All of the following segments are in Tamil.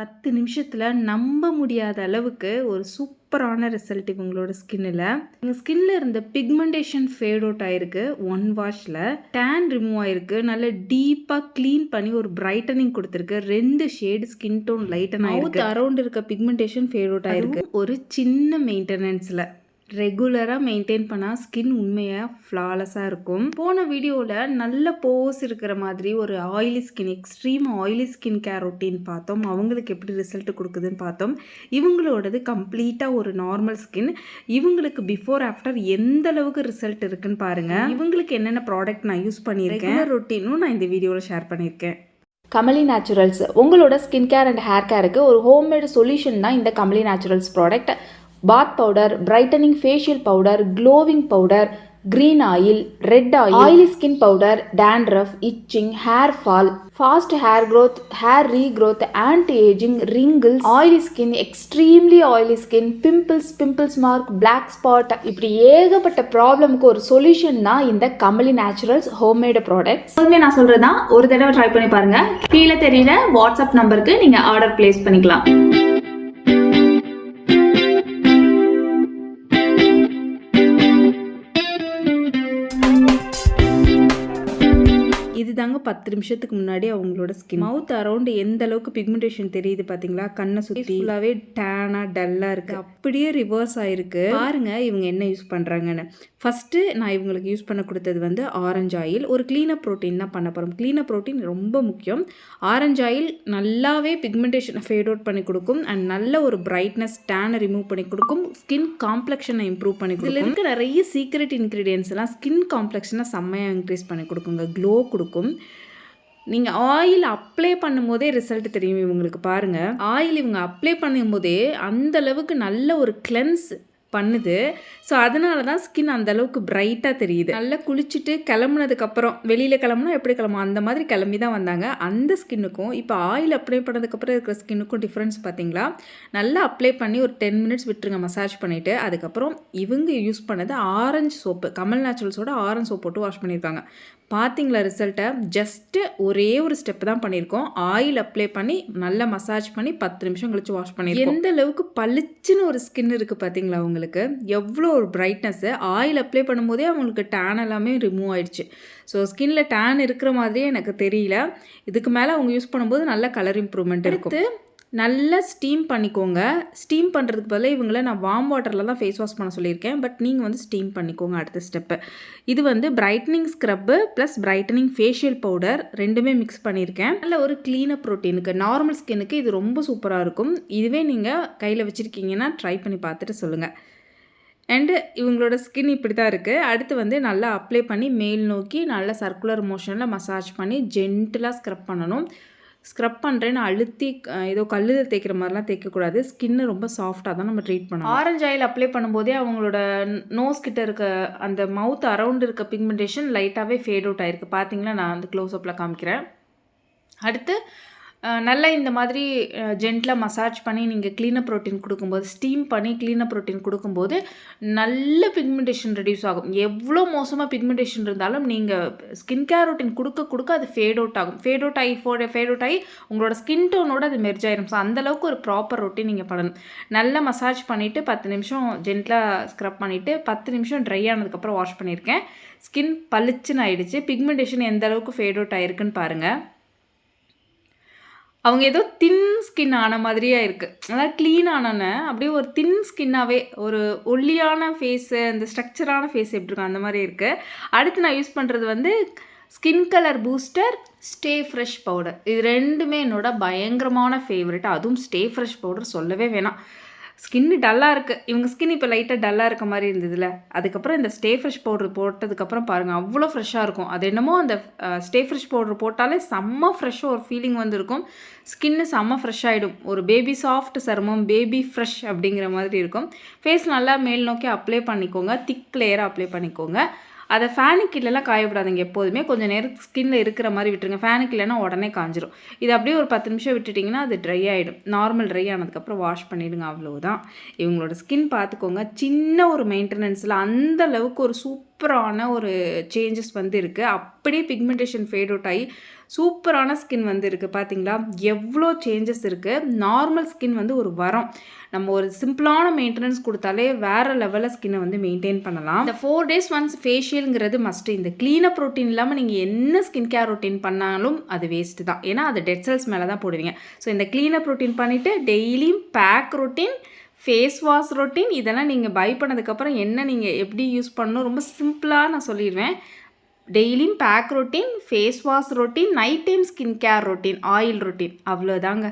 10 நிமிஷத்துல நம்ப முடியாத அளவுக்கு ஒரு சூப்பரான ரிசல்ட் இவங்களோட ஸ்கின்னில். இவங்க ஸ்கின்ல இருந்த பிக்மெண்டேஷன் ஃபேட் அவுட் ஆயிருக்கு 1 வாஷ்ல. டேன் ரிமூவ் ஆயிருக்கு. நல்ல டீப்பாக க்ளீன் பண்ணி ஒரு பிரைட்டனிங் கொடுத்துருக்கு. 2 ஷேடு ஸ்கின் டோன் லைட்டன் ஆயிருக்கு. அரௌண்ட் இருக்க பிக்மெண்டேஷன் ஃபேட் அவுட் ஆயிருக்கு. ஒரு சின்ன மெயின்டெனன்ஸில் ரெகுலராக மெயின்டைன் பண்ணால் ஸ்கின் உண்மையாக ஃப்ளாலஸாக இருக்கும். போன வீடியோவில் நல்ல போஸ் இருக்கிற மாதிரி ஒரு oily skin, extreme oily skin care routine பார்த்தோம். அவங்களுக்கு எப்படி ரிசல்ட் கொடுக்குதுன்னு பார்த்தோம். இவங்களோடது கம்ப்ளீட்டாக ஒரு நார்மல் ஸ்கின். இவங்களுக்கு பிஃபோர் ஆஃப்டர் எந்த அளவுக்கு ரிசல்ட் இருக்குன்னு பாருங்கள். இவங்களுக்கு என்னென்ன ப்ராடக்ட் நான் யூஸ் பண்ணியிருக்கேன், ரொட்டீனும் நான் இந்த வீடியோவில் ஷேர் பண்ணியிருக்கேன். கமலி நேச்சுரல்ஸ் உங்களோட ஸ்கின் கேர் அண்ட் ஹேர் கேருக்கு ஒரு ஹோம்மேடு சொல்யூஷன் தான் இந்த Kamali Naturals product. Bath powder, brightening facial powder, glowing powder, green oil, red oil, oily skin powder, dandruff, itching, hair fall, fast hair growth, hair regrowth, anti ageing, wrinkles, oily skin, extremely oily skin, pimples mark, black spot, இப்படி ஏகப்பட்ட ப்ராப்ளமுக்கு ஒரு சொல்யூஷன் தான் இந்த கமலி நேச்சுரல்ஸ் ஹோம்மேடு ப்ராடக்ட்ஸ். எப்போதுமே நான் சொல்றதுதான், ஒரு தடவை ட்ரை பண்ணி பாருங்க. கீழே தெரியல வாட்ஸ்அப் நம்பருக்கு நீங்க ஆர்டர் பிளேஸ் பண்ணிக்கலாம். இதுதாங்க 10 நிமிஷத்துக்கு முன்னாடி அவங்களோட ஸ்கின். மவுத் அரௌண்ட் எந்த அளவுக்கு பிக்மெண்டேஷன் தெரியுது பார்த்தீங்களா? கண்ணை சுற்றி ஃபுல்லாகவே டேனாக டல்லாக இருக்குது. அப்படியே ரிவர்ஸ் ஆயிருக்கு. பாருங்க இவங்க என்ன யூஸ் பண்ணுறாங்கன்னு. ஃபஸ்ட்டு நான் இவங்களுக்கு யூஸ் பண்ண கொடுத்தது வந்து ஆரஞ்சு ஆயில். ஒரு க்ளீனப் ப்ரோட்டீன் தான் பண்ண போகிறோம். க்ளீனப் ப்ரோட்டீன் ரொம்ப முக்கியம். ஆரஞ்சு ஆயில் நல்லாவே பிக்மெண்டேஷனை ஃபேட் அவுட் பண்ணி கொடுக்கும் அண்ட் நல்ல ஒரு பிரைட்னஸ், டேனை ரிமூவ் பண்ணி கொடுக்கும். ஸ்கின் காம்ப்ளெக்ஷனை இம்ப்ரூவ் பண்ணி கொடுக்கும். இதில் இருக்க நிறைய சீக்ரெட் இன்க்ரீடியன்ஸ் எல்லாம் ஸ்கின் காம்ப்ளெக்ஷனை செம்மையாக இன்க்ரீஸ் பண்ணி கொடுக்குங்க, க்ளோ கொடுக்கும். நீங்கள் ஆயில் அப்ளை பண்ணும்போதே ரிசல்ட் தெரியும் இவங்களுக்கு. பாருங்கள், ஆயில் இவங்க அப்ளை பண்ணும்போதே அந்த அளவுக்கு நல்ல ஒரு கிளென்ஸ் பண்ணுது. ஸோ அதனால தான் ஸ்கின் அந்தளவுக்கு பிரைட்டாக தெரியுது. நல்லா குளிச்சுட்டு கிளம்புனதுக்கப்புறம், வெளியில் கிளம்புனா எப்படி கிளம்பும் அந்த மாதிரி கிளம்பி தான் வந்தாங்க. அந்த ஸ்கின்னுக்கும் இப்போ ஆயில் அப்ளை பண்ணதுக்கப்புறம் இருக்கிற ஸ்கின்னுக்கும் டிஃப்ரென்ஸ் பார்த்தீங்களா? நல்லா அப்ளை பண்ணி ஒரு 10 மினிட்ஸ் விட்டுருங்க மசாஜ் பண்ணிவிட்டு. அதுக்கப்புறம் இவங்க யூஸ் பண்ணது ஆரஞ்சு சோப்பு, கமல் நேச்சுரல்ஸோட ஆரஞ்சு சோப் போட்டு வாஷ் பண்ணியிருக்காங்க. பார்த்தீங்களா ரிசல்ட்டை? ஜஸ்ட்டு ஒரே ஒரு ஸ்டெப் தான் பண்ணியிருக்கோம். ஆயில் அப்ளை பண்ணி நல்லா மசாஜ் பண்ணி 10 நிமிஷம் கழிச்சு வாஷ் பண்ணியிருக்கோம். எந்த அளவுக்கு பளிச்சுன்னு ஒரு ஸ்கின் இருக்குது பார்த்தீங்களா அவங்களுக்கு? எவ்வளோ ஒரு பிரைட்னஸ்ஸு. ஆயில் அப்ளை பண்ணும்போதே அவங்களுக்கு டேன் எல்லாமே ரிமூவ் ஆயிடுச்சு. ஸோ ஸ்கின்ல டேன் இருக்கிற மாதிரியே எனக்கு தெரியல. இதுக்கு மேலே அவங்க யூஸ் பண்ணும்போது நல்ல கலர் இம்ப்ரூவ்மெண்ட் இருக்குது. நல்லா ஸ்டீம் பண்ணிக்கோங்க. ஸ்டீம் பண்ணுறதுக்கு பதிலாக இவங்கள நான் வார்ம் வாட்டரில் தான் ஃபேஸ் வாஷ் பண்ண சொல்லியிருக்கேன். பட் நீங்கள் வந்து ஸ்டீம் பண்ணிக்கோங்க அடுத்த ஸ்டெப்பு. இது வந்து brightening scrub plus brightening facial powder ரெண்டுமே மிக்ஸ் பண்ணியிருக்கேன். நல்ல ஒரு க்ளீனப் ப்ரோட்டீனுக்கு, நார்மல் ஸ்கின்னுக்கு இது ரொம்ப சூப்பராக இருக்கும். இதுவே நீங்கள் கையில் வச்சுருக்கீங்கன்னா ட்ரை பண்ணி பார்த்துட்டு சொல்லுங்கள். அண்டு இவங்களோட ஸ்கின் இப்படி தான் இருக்குது. அடுத்து வந்து நல்லா அப்ளை பண்ணி மேல் நோக்கி நல்லா சர்க்குலர் மோஷனில் மசாஜ் பண்ணி ஜென்டிலாக ஸ்க்ரப் பண்ணணும். ஸ்க்ரப் பண்ணுறேன்னு அழுத்தி ஏதோ கல்லில் தேய்க்கிற மாதிரிலாம் தேய்க்கக்கூடாது. ஸ்கின்னு ரொம்ப சாஃப்டாக தான் நம்ம ட்ரீட் பண்ணணும். ஆரஞ்சு ஆயில் அப்ளை பண்ணும்போதே அவங்களோட நோஸ் கிட்ட இருக்க அந்த மவுத் அரவுண்ட் இருக்க பிக்மெண்டேஷன் லைட்டாகவே ஃபேட் அவுட் ஆயிருக்கு. பார்த்தீங்களா? நான் அந்த க்ளோஸ்அப்பில் காமிக்கிறேன். அடுத்து நல்லா இந்த மாதிரி ஜென்டிலாக மசாஜ் பண்ணி நீங்கள் க்ளீனப் ப்ரோட்டீன் கொடுக்கும்போது, ஸ்டீம் பண்ணி க்ளீனப் ப்ரோட்டீன் கொடுக்கும்போது நல்ல பிக்மெண்டேஷன் ரெடியூஸ் ஆகும். எவ்வளோ மோசமாக பிக்மெண்டேஷன் இருந்தாலும் நீங்கள் ஸ்கின் கேர் ரொட்டீன் கொடுக்க அது ஃபேட் அவுட் ஆகும். ஃபேட் அவுட் ஆகி உங்களோட ஸ்கின் டோனோட அது மெர்ஜ் ஆயிரும். ஸோ அந்தளவுக்கு ஒரு ப்ராப்பர் ரொட்டீன் நீங்கள் பண்ணணும். நல்லா மசாஜ் பண்ணிவிட்டு 10 நிமிஷம் ஜென்டிலாக ஸ்க்ரப் பண்ணிவிட்டு 10 நிமிஷம் ட்ரை ஆனதுக்கப்புறம் வாஷ் பண்ணியிருக்கேன். ஸ்கின் பளிச்சுன்னு ஆயிடுச்சு. பிக்மெண்டேஷன் எந்த அளவுக்கு ஃபேட் அவுட் ஆயிருக்குன்னு பாருங்கள். அவங்க ஏதோ தின் ஸ்கின் ஆன மாதிரியே இருக்குது. அதாவது க்ளீன் ஆனோன்னே அப்படியே ஒரு தின் ஸ்கின்னாகவே ஒரு ஒல்லியான ஃபேஸு, அந்த ஸ்ட்ரக்சரான ஃபேஸ் எப்படி இருக்கும் அந்த மாதிரி இருக்குது. அடுத்து நான் யூஸ் பண்ணுறது வந்து skin colour booster, stay fresh powder. இது ரெண்டுமே என்னோட பயங்கரமான ஃபேவரெட். அதுவும் ஸ்டே ஃப்ரெஷ் பவுடர் சொல்லவே வேணாம். ஸ்கின்னு டல்லாக இருக்குது. இவங்க ஸ்கின் இப்போ லைட்டாக டல்லாக இருக்க மாதிரி இருந்ததுல, அதுக்கப்புறம் இந்த ஸ்டே ஃப்ரெஷ் பவுடர் போட்டதுக்கப்புறம் பாருங்கள் அவ்வளோ ஃப்ரெஷ்ஷாக இருக்கும். அது என்னமோ அந்த ஸ்டே ஃப்ரெஷ் பவுடர் போட்டாலே செம்ம ஃப்ரெஷ்ஷாக ஒரு ஃபீலிங் வந்துருக்கும். ஸ்கின்னு செம்ம ஃப்ரெஷ் ஆகிடும். ஒரு பேபி சாஃப்ட் சருமம், பேபி ஃப்ரெஷ் அப்படிங்கிற மாதிரி இருக்கும். ஃபேஸ் நல்லா மேல் நோக்கி அப்ளை பண்ணிக்கோங்க. திக் லேயராக அப்ளை பண்ணிக்கோங்க. அதை ஃபேனுக்கு இல்லைலாம் காய விடாதீங்க. எப்போதுமே கொஞ்சம் நேரம் ஸ்கின்னில் இருக்கிற மாதிரி விட்டுருங்க. ஃபேனுக்கு இல்லைன்னா உடனே காஞ்சிரும். இது அப்படியே ஒரு 10 நிமிஷம் விட்டுட்டிங்கன்னா அது ட்ரை ஆகிடும். நார்மல் ட்ரை ஆனதுக்கப்புறம் வாஷ் பண்ணிவிடுங்க. அவ்வளோதான். இவங்களோட ஸ்கின் பார்த்துக்கோங்க. சின்ன ஒரு மெயின்டெனன்ஸில் அந்த அளவுக்கு ஒரு சூப்பரான ஒரு சேஞ்சஸ் வந்து இருக்குது. அப்படியே பிக்மெண்டேஷன் ஃபேட் அவுட் ஆகி சூப்பரான ஸ்கின் வந்து இருக்குது பார்த்தீங்களா, எவ்வளோ சேஞ்சஸ் இருக்குது. நார்மல் ஸ்கின் வந்து ஒரு வரம். நம்ம ஒரு சிம்பிளான மெயின்டெனன்ஸ் கொடுத்தாலே வேறு லெவலில் ஸ்கின்னை வந்து மெயின்டைன் பண்ணலாம். இந்த 4 days ஒன்ஸ் ஃபேஷியலுங்கிறது மஸ்ட்டு. இந்த க்ளீனப் ரொட்டீன் இல்லாமல் நீங்கள் என்ன ஸ்கின் கேர் ரொட்டீன் பண்ணாலும் அது வேஸ்ட்டு தான். ஏன்னா அது டெட் செல்ஸ் மேலே தான் போடுவீங்க. ஸோ இந்த க்ளீனப் ரொட்டீன் பண்ணிவிட்டு டெய்லியும் pack routine, face wash routine இதெல்லாம் நீங்கள் பை பண்ணதுக்கப்புறம் என்ன நீங்கள் எப்படி யூஸ் பண்ணணும் ரொம்ப சிம்பிளாக நான் சொல்லிடுவேன். டெய்லியும் pack routine, face wash routine, night time skin care routine, oil routine, அவ்வளோதாங்க.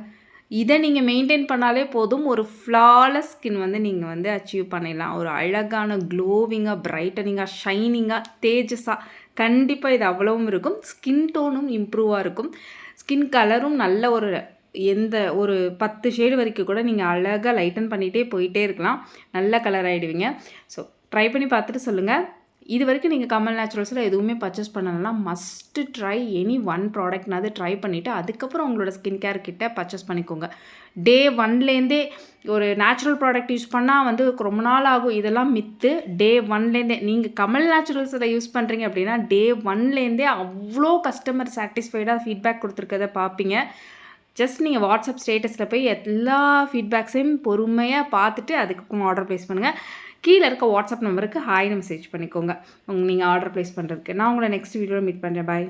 இதை நீங்கள் மெயின்டைன் பண்ணாலே போதும். ஒரு ஃப்ளாலெஸ் ஸ்கின் வந்து நீங்கள் வந்து அச்சீவ் பண்ணிடலாம். ஒரு அழகான க்ளோவிங்காக, பிரைட்டனிங்காக, ஷைனிங்காக, தேஜஸாக கண்டிப்பாக இது அவ்வளவும் இருக்கும். ஸ்கின் டோனும் இம்ப்ரூவாக இருக்கும். ஸ்கின் கலரும் நல்ல ஒரு 10 ஷேடு வரைக்கும் கூட நீங்கள் அழகாக லைட்டன் பண்ணிகிட்டே போயிட்டே இருக்கலாம். நல்ல கலர் ஆகிடுவீங்க. ஸோ ட்ரை பண்ணி பார்த்துட்டு சொல்லுங்கள். இது வரைக்கும் நீங்கள் கமல் நேச்சுரல்ஸில் எதுவுமே பர்ச்சேஸ் பண்ணலன்னா மஸ்ட்டு ட்ரை எனி ஒன் ப்ராடக்ட்னாவது ட்ரை பண்ணிவிட்டு அதுக்கப்புறம் உங்களோட ஸ்கின் கேர் கிட்ட பர்ச்சேஸ் பண்ணிக்கோங்க. டே 1லேருந்தே ஒரு நேச்சுரல் ப்ராடக்ட் யூஸ் பண்ணால் வந்து ரொம்ப நாள் ஆகும், இதெல்லாம் மித்து. டே 1லேருந்தே நீங்கள் கமல் நேச்சுரல்ஸில் யூஸ் பண்ணுறீங்க அப்படின்னா டே 1லேருந்தே அவ்வளோ கஸ்டமர் சாட்டிஸ்ஃபைடாக ஃபீட்பேக் கொடுத்துருக்கதை பார்ப்பீங்க. ஜஸ்ட் நீங்கள் வாட்ஸ்அப் ஸ்டேட்டஸில் போய் எல்லா ஃபீட்பேக்ஸையும் பொறுமையாக பார்த்துட்டு அதுக்கப்புறம் ஆர்டர் ப்ளேஸ் பண்ணுங்கள். கீழே இருக்க வாட்ஸ்அப் நம்பருக்கு ஹாய்னு மெசேஜ் பண்ணிக்கோங்க நீங்கள் ஆர்டர் ப்ளேஸ் பண்ணுறதுக்கு. நான் உங்களை நெக்ஸ்ட் வீடியோவில் மீட் பண்ணுறேன். பாய்.